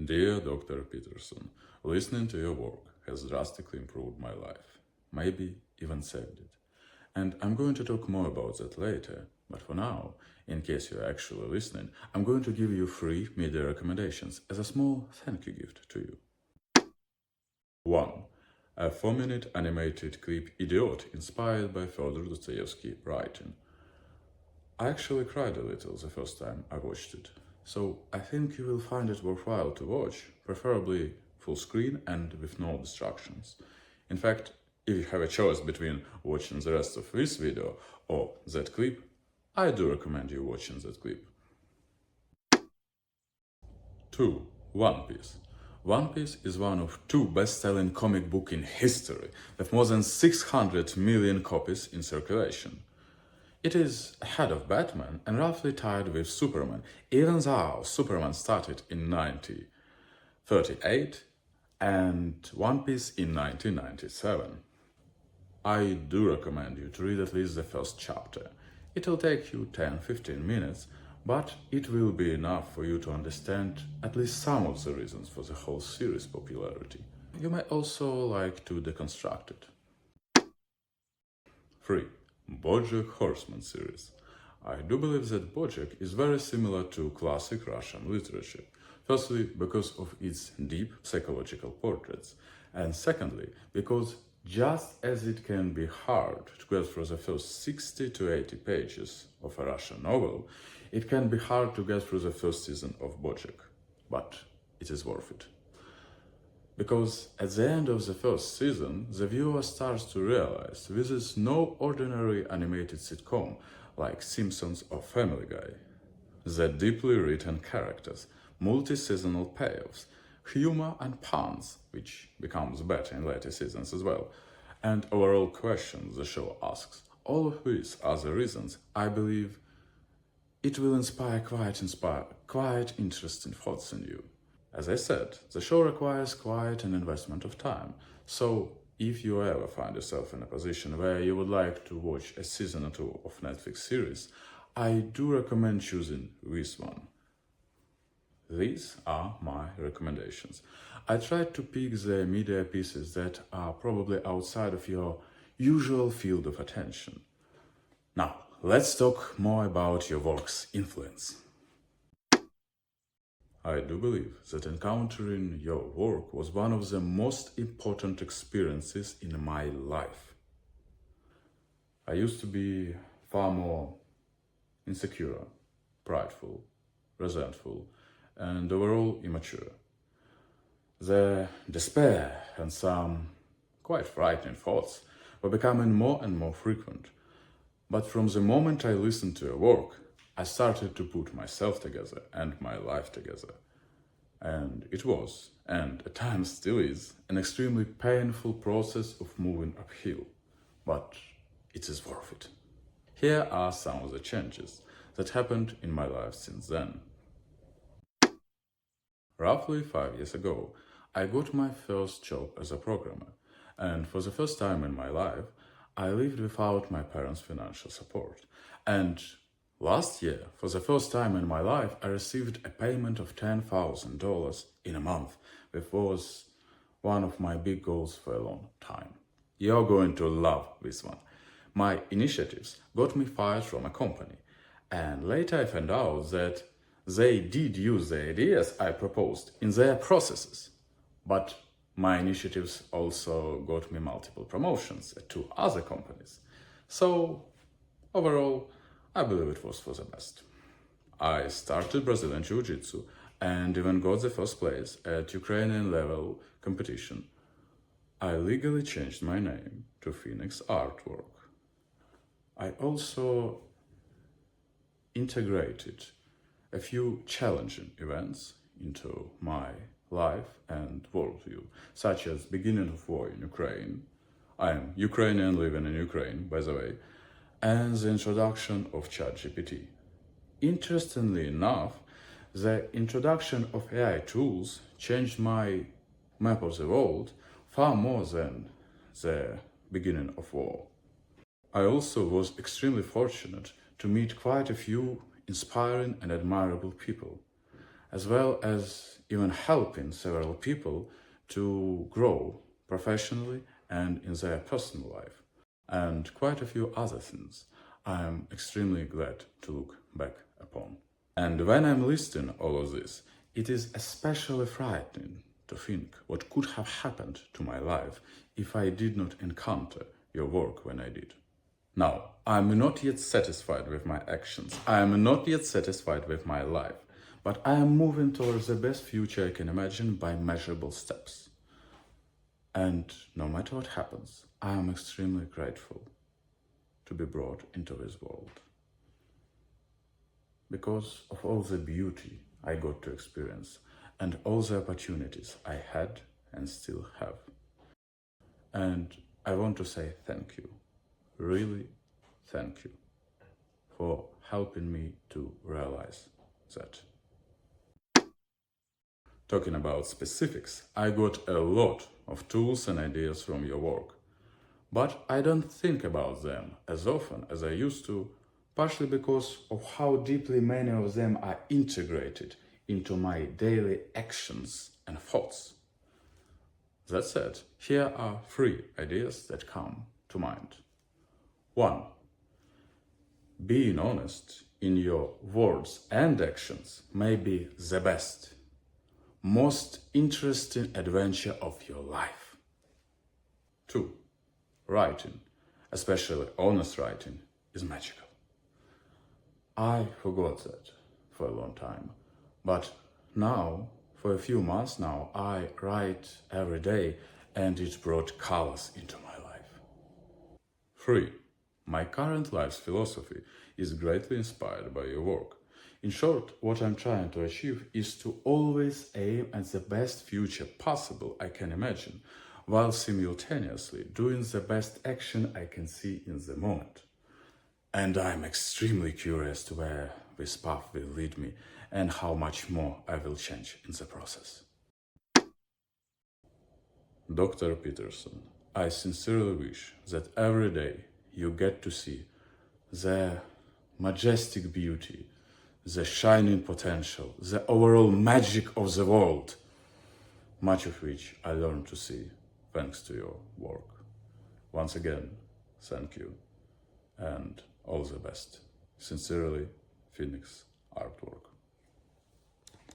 Dear Dr. Peterson, listening to your work has drastically improved my life, maybe even saved it. And I'm going to talk more about that later, but for now, in case you're actually listening, I'm going to give you free media recommendations as a small thank you gift to you. 1. A 4-minute animated clip Idiot inspired by Fyodor Dostoevsky writing. I actually cried a little the first time I watched it, so I think you will find it worthwhile to watch, preferably full screen and with no distractions. In fact, if you have a choice between watching the rest of this video or that clip, I do recommend you watching that clip. 2. One Piece. One Piece is one of 2 best-selling comic books in history, with more than 600 million copies in circulation. It is ahead of Batman and roughly tied with Superman, even though Superman started in 1938 and One Piece in 1997. I do recommend you to read at least the first chapter. It will take you 10-15 minutes, but it will be enough for you to understand at least some of the reasons for the whole series' popularity. You may also like to deconstruct it. 3. BoJack Horseman series. I do believe that BoJack is very similar to classic Russian literature, firstly because of its deep psychological portraits, and secondly because just as it can be hard to get through the first 60 to 80 pages of a Russian novel, it can be hard to get through the first season of BoJack, but it is worth it. Because at the end of the first season, the viewer starts to realize this is no ordinary animated sitcom like Simpsons or Family Guy. The deeply written characters, multi-seasonal payoffs, humor and puns, which becomes better in later seasons as well, and overall questions the show asks. All of these are the reasons I believe it will inspire quite interesting thoughts in you. As I said, the show requires quite an investment of time, so if you ever find yourself in a position where you would like to watch a season or 2 of Netflix series, I do recommend choosing this one. These are my recommendations. I tried to pick the media pieces that are probably outside of your usual field of attention. Now, let's talk more about your work's influence. I do believe that encountering your work was one of the most important experiences in my life. I used to be far more insecure, prideful, resentful, and overall immature. The despair and some quite frightening thoughts were becoming more and more frequent. But from the moment I listened to your work, I started to put myself together and my life together. And it was, and at times still is, an extremely painful process of moving uphill. But it is worth it. Here are some of the changes that happened in my life since then. Roughly 5 years ago, I got my first job as a programmer, and for the first time in my life, I lived without my parents' financial support. And last year, for the first time in my life, I received a payment of $10,000 in a month, which was one of my big goals for a long time. You're going to love this one. My initiatives got me fired from a company, and later I found out that they did use the ideas I proposed in their processes. But my initiatives also got me multiple promotions at 2 other companies. So, overall, I believe it was for the best. I started Brazilian Jiu-Jitsu and even got the first place at Ukrainian level competition. I legally changed my name to Phoenix Artwork. I also integrated a few challenging events into my life and worldview, such as beginning of war in Ukraine. I am Ukrainian living in Ukraine, by the way, and the introduction of ChatGPT. Interestingly enough, the introduction of AI tools changed my map of the world far more than the beginning of war. I also was extremely fortunate to meet quite a few inspiring and admirable people, as well as even helping several people to grow professionally and in their personal life, and quite a few other things I am extremely glad to look back upon. And when I'm listing all of this, it is especially frightening to think what could have happened to my life if I did not encounter your work when I did. Now, I am not yet satisfied with my actions, I am not yet satisfied with my life, but I am moving towards the best future I can imagine by measurable steps. And no matter what happens, I am extremely grateful to be brought into this world, because of all the beauty I got to experience and all the opportunities I had and still have. And I want to say thank you, really thank you, for helping me to realize that. Talking about specifics, I got a lot of tools and ideas from your work, but I don't think about them as often as I used to, partially because of how deeply many of them are integrated into my daily actions and thoughts. That said, here are 3 ideas that come to mind. 1. Being honest in your words and actions may be the best, most interesting adventure of your life. 2. Writing, especially honest writing, is magical. I forgot that for a long time, but now, for a few months now, I write every day and it brought colors into my life. 3. My current life's philosophy is greatly inspired by your work. In short, what I'm trying to achieve is to always aim at the best future possible I can imagine, while simultaneously doing the best action I can see in the moment. And I'm extremely curious to where this path will lead me and how much more I will change in the process. Dr. Peterson, I sincerely wish that every day you get to see the majestic beauty, the shining potential, the overall magic of the world, much of which I learned to see thanks to your work. Once again, thank you and all the best. Sincerely, Phoenix Artwork.